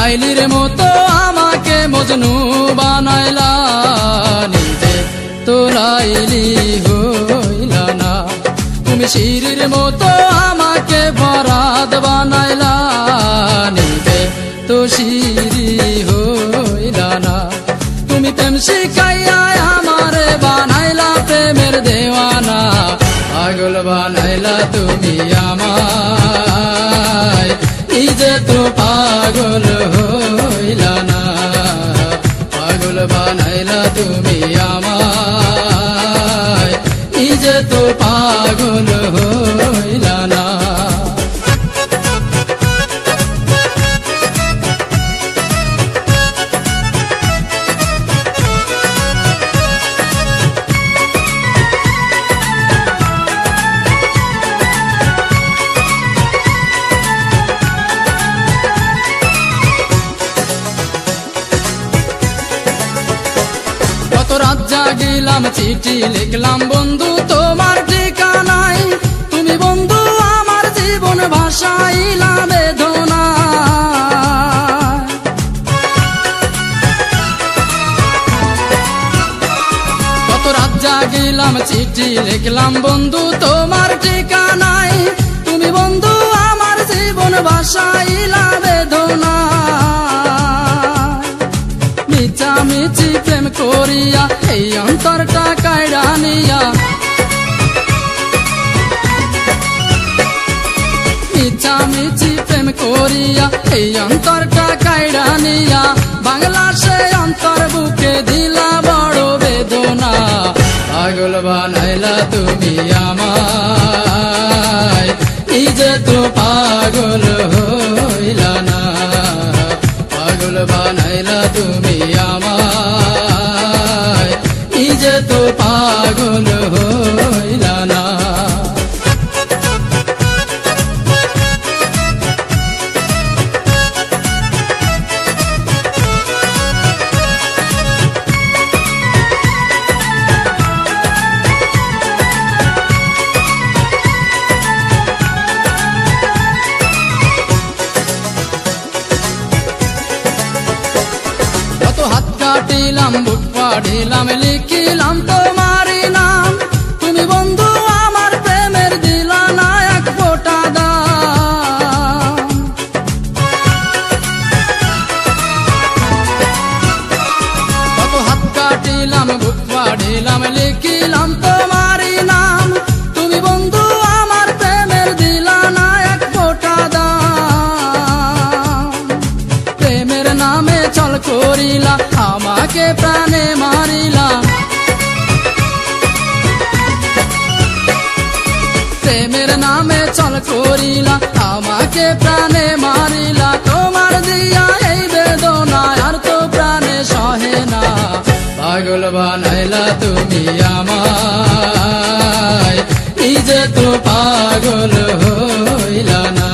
লাইলির মতো আমাকে মজনু বানাইলা, নিজে তো লাইলি হইলা না। তুমি শিরির মতো আমাকে বরাদ বানাইলা, নিজে তো শিরি হইলা না। তুমি প্রেম শিখাইয়া আমারে বানাইলা প্রেমের দেওয়ানা, পাগল বানাইলা তুমি আমায়, নিজে তো পাগল হইলা না। পাগল বানাইলা তুমি আমায়, নিজে তো পাগল হইলা না। রাত জাগিলাম চিঠি লিখলাম বন্ধু তোমার ঠিকানায়, তুমি বন্ধু আমার জীবন ভাসাইলা বেদনা। কত রাত জাগিলাম চিঠি লিখলাম বন্ধু তোমার ঠিকানায়, তুমি বন্ধু আমার জীবন ভাসাইলা বেদনা। মিছি প্রেম করিয়া এই অন্তরটা কায়রা নিয়া, মিছি প্রেম করিয়া এই অন্তরটা কায়রা নিয়া, বাংলা সে অন্তর বুকে দিলা বড় বেদনা। পাগল বানাইলা তুমি আমায়, নিজে তো পাগল হইলা না। পাগল বানাইলা তুমি আমায়, নিজে তো পাগল হইলা না। কাটিলাম বুক পাড়িলাম লিখিলাম তোমারই নাম, তুমি বন্ধু আমার প্রেমের দিলা না এক ফোঁটা দাম। কত হাত কাটিলাম বুক পাড়িলাম লিখিলাম তোমারই নাম, তুমি বন্ধু আমার প্রেমের দিলা না এক ফোঁটা দাম। প্রেমের নামে চল করিলা আমাকে প্রাণে মারিলা, প্রেমের নামে চল করিলা আমাকে প্রাণে মারিলা। তোমার দিয়া এই বেদনা আর তো প্রাণে সহে না, পাগল বানাইলা তুমি আমায়, নিজে তো পাগল হইলা না।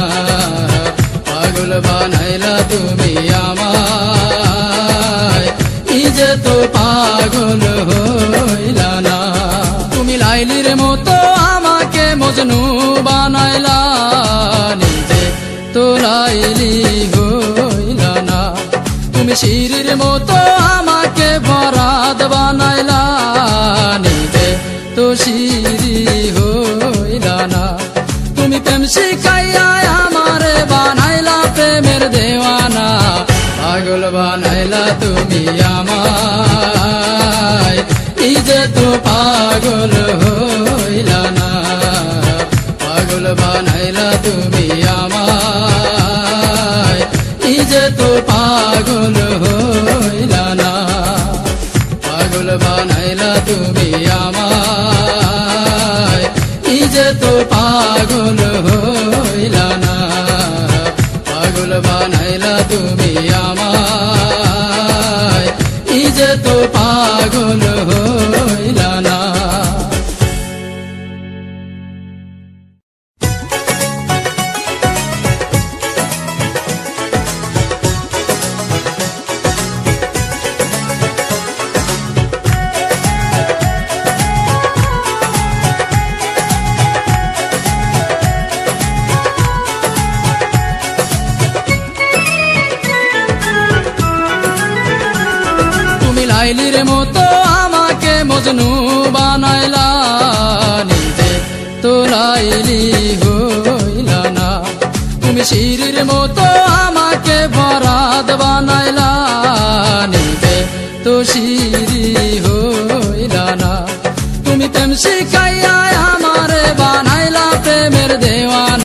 পাগল বানাইলা তুমি আমায়, নিজে তো পাগল হইলা না। তুমি লাইলির মতো আমাকে মজনু বানাইলা, নিজে তো লাইলি হইলা না। তুমি শিরির মতো আমাকে বরাদ বানাইলা, নিজে তো শিরি হইলা না। তুমি প্রেম শিখাইয়া আমারে বানাইলা প্রেমের দেওয়ানা, পাগল বানাইলা তুমি আমায়, নিজে তো পাগল হইলা না। পাগল বানাইলা তুমি আমায়, নিজে তো পাগল হইলা না। পাগল বানাইলা তুমি আমায়, নিজে তো পাগল হইলা না। পাগল বানাইলা তুমি আমায়, নিজে তো পাগল হইলা না। লাইলির মতো আমাকে মজনু বানাইলা, নিজে তো লাইলি হইলা না। তুমি শিরির মতো আমাকে বরাদ বানাইলা, নিজে তো শিরি হইলা না। তুমি প্রেম শিখ